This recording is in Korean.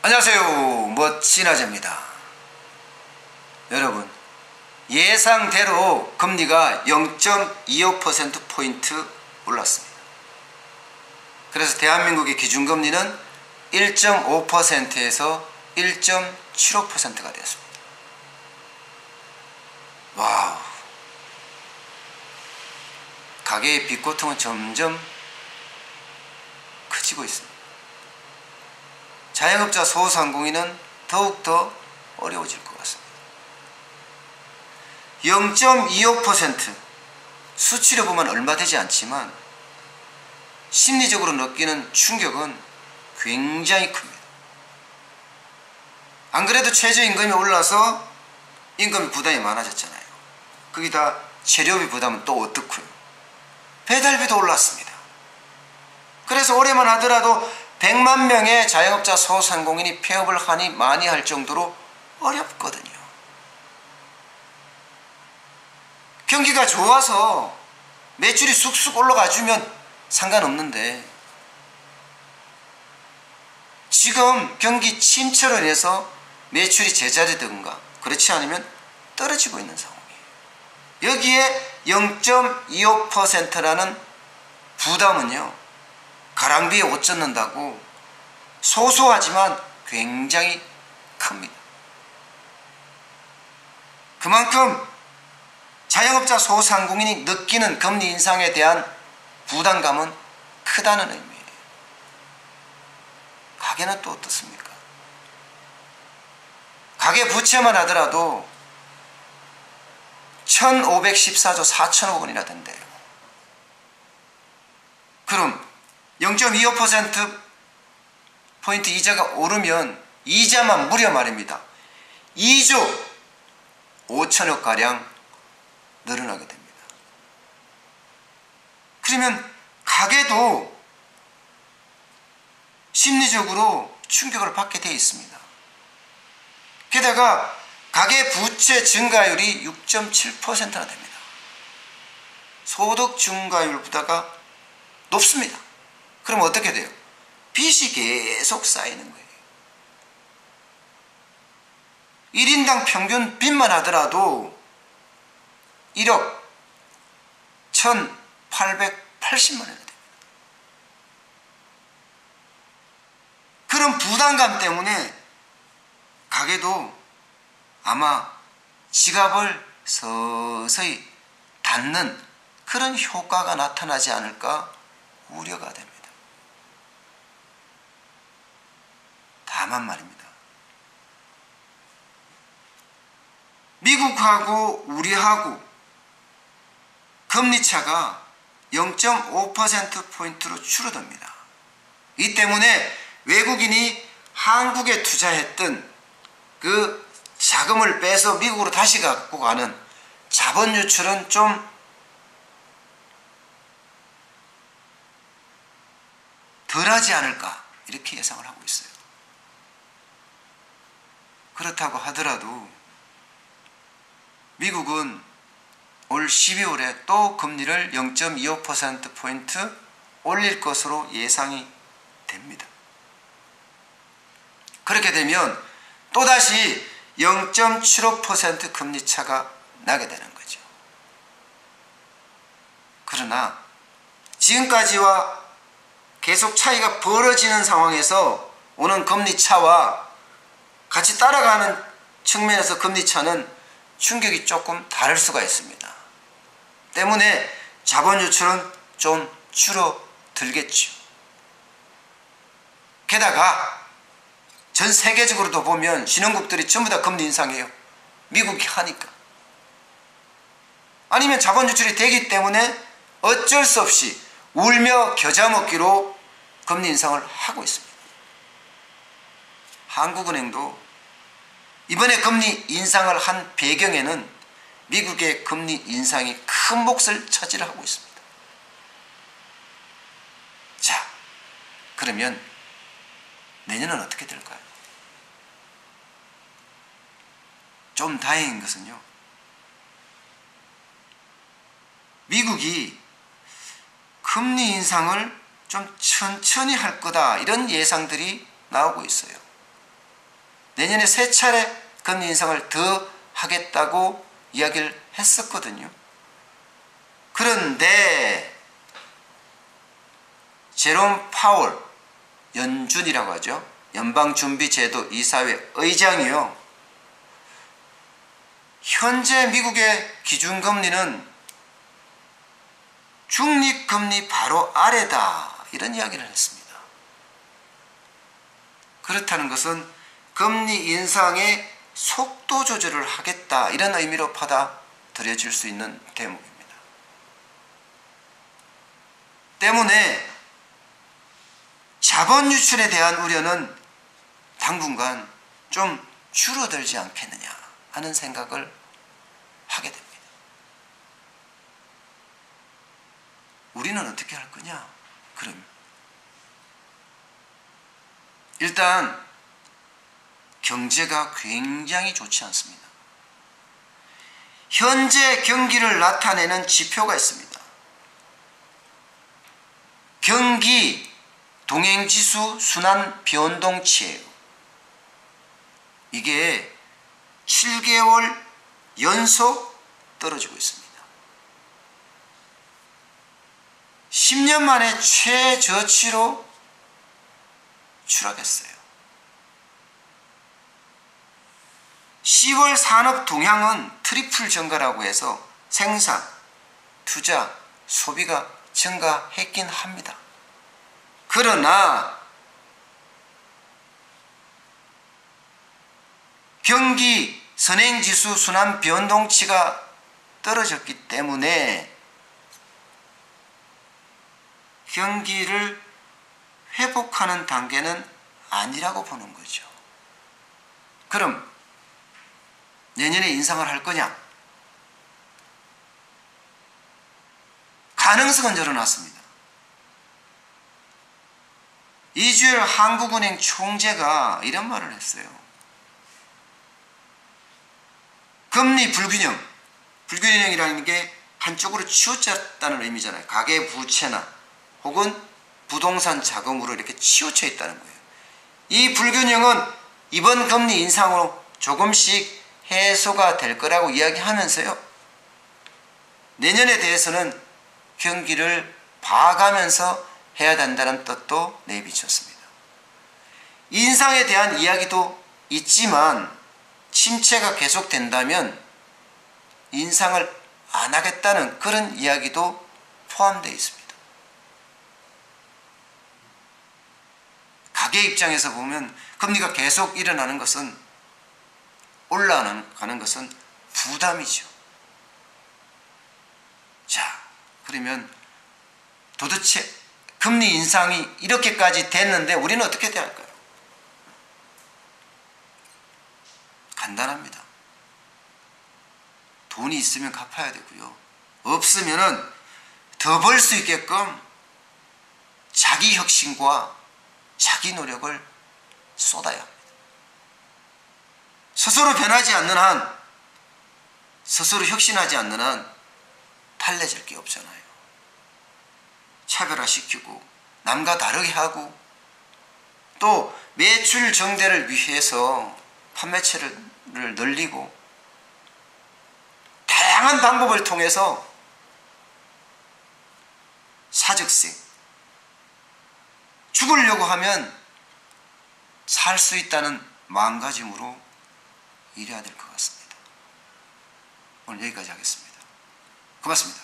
안녕하세요. 멋진 아재입니다. 여러분, 예상대로 금리가 0.25%포인트 올랐습니다. 그래서 대한민국의 기준금리는 1.5%에서 1.75%가 되었습니다. 와우. 가계의 빚고통은 점점 커지고 있습니다. 자영업자 소상공인은 더욱더 어려워질 것 같습니다. 0.25% 수치로 보면 얼마 되지 않지만 심리적으로 느끼는 충격은 굉장히 큽니다. 안 그래도 최저임금이 올라서 임금 부담이 많아졌잖아요. 거기다 재료비 부담은 또 어떻고요. 배달비도 올랐습니다. 그래서 올해만 하더라도 100만 명의 자영업자 소상공인이 폐업을 하니 많이 할 정도로 어렵거든요. 경기가 좋아서 매출이 쑥쑥 올라가주면 상관없는데 지금 경기 침체로 인해서 매출이 제자리든가 그렇지 않으면 떨어지고 있는 상황이에요. 여기에 0.25%라는 부담은요, 가랑비에 옷 젖는다고 소소하지만 굉장히 큽니다. 그만큼 자영업자 소상공인이 느끼는 금리 인상에 대한 부담감은 크다는 의미예요. 가게는 또 어떻습니까? 가계 부채만 하더라도 1514조 4천억 원이나 된대요. 그럼 0.25%포인트 이자가 오르면 이자만 무려 말입니다. 2조 5천억가량 늘어나게 됩니다. 그러면 가게도 심리적으로 충격을 받게 되어 있습니다. 게다가 가계 부채 증가율이 6.7%나 됩니다. 소득 증가율보다가 높습니다. 그럼 어떻게 돼요? 빚이 계속 쌓이는 거예요. 1인당 평균 빚만 하더라도 1억 1,880만 원이 됩니다. 그런 부담감 때문에 가게도 아마 지갑을 서서히 닫는 그런 효과가 나타나지 않을까 우려가 됩니다. 다만 말입니다. 미국하고 우리하고 금리차가 0.5%포인트로 줄어듭니다. 이 때문에 외국인이 한국에 투자했던 그 자금을 빼서 미국으로 다시 갖고 가는 자본 유출은 좀 덜하지 않을까 이렇게 예상을 하고 있어요. 그렇다고 하더라도 미국은 올 12월에 또 금리를 0.25%포인트 올릴 것으로 예상이 됩니다. 그렇게 되면 또다시 0.75% 금리 차가 나게 되는 거죠. 그러나 지금까지와 계속 차이가 벌어지는 상황에서 오는 금리 차와 같이 따라가는 측면에서 금리 차는 충격이 조금 다를 수가 있습니다. 때문에 자본 유출은 좀 줄어들겠죠. 게다가 전 세계적으로도 보면 신흥국들이 전부 다 금리 인상해요. 미국이 하니까. 아니면 자본 유출이 되기 때문에 어쩔 수 없이 울며 겨자 먹기로 금리 인상을 하고 있습니다. 한국은행도 이번에 금리 인상을 한 배경에는 미국의 금리 인상이 큰 몫을 차지하고 있습니다. 자, 그러면 내년은 어떻게 될까요? 좀 다행인 것은요, 미국이 금리 인상을 좀 천천히 할 거다 이런 예상들이 나오고 있어요. 내년에 3차례 금리 인상을 더 하겠다고 이야기를 했었거든요. 그런데 제롬 파월 연준이라고 하죠. 연방준비제도 이사회 의장이요. 현재 미국의 기준금리는 중립금리 바로 아래다, 이런 이야기를 했습니다. 그렇다는 것은 금리 인상의 속도 조절을 하겠다, 이런 의미로 받아들여질 수 있는 대목입니다. 때문에 자본 유출에 대한 우려는 당분간 좀 줄어들지 않겠느냐 하는 생각을 하게 됩니다. 우리는 어떻게 할 거냐? 그럼 일단 경제가 굉장히 좋지 않습니다. 현재 경기를 나타내는 지표가 있습니다. 경기 동행지수 순환 변동치예요. 이게 7개월 연속 떨어지고 있습니다. 10년 만에 최저치로 추락했어요. 10월 산업 동향은 트리플 증가라고 해서 생산, 투자, 소비가 증가했긴 합니다. 그러나 경기 선행지수 순환 변동치가 떨어졌기 때문에 경기를 회복하는 단계는 아니라고 보는 거죠. 그럼 내년에 인상을 할 거냐? 가능성은 열어놨습니다. 이주열 한국은행 총재가 이런 말을 했어요. 금리 불균형이라는 게 한쪽으로 치우쳤다는 의미잖아요. 가계부채나 혹은 부동산 자금으로 이렇게 치우쳐 있다는 거예요. 이 불균형은 이번 금리 인상으로 조금씩 해소가 될 거라고 이야기하면서요, 내년에 대해서는 경기를 봐가면서 해야 된다는 뜻도 내비쳤습니다. 인상에 대한 이야기도 있지만 침체가 계속된다면 인상을 안 하겠다는 그런 이야기도 포함되어 있습니다. 가계 입장에서 보면 금리가 계속 일어나는 것은, 올라가는 것은 부담이죠. 자, 그러면 도대체 금리 인상이 이렇게까지 됐는데 우리는 어떻게 해야 할까요? 간단합니다. 돈이 있으면 갚아야 되고요. 없으면은 더 벌 수 있게끔 자기 혁신과 자기 노력을 쏟아야 합니다. 스스로 변하지 않는 한, 스스로 혁신하지 않는 한 달라질 게 없잖아요. 차별화시키고 남과 다르게 하고 또 매출 증대를 위해서 판매체를 늘리고 다양한 방법을 통해서 사직생, 죽으려고 하면 살 수 있다는 마음가짐으로 일해야 될 것 같습니다. 오늘 여기까지 하겠습니다. 고맙습니다.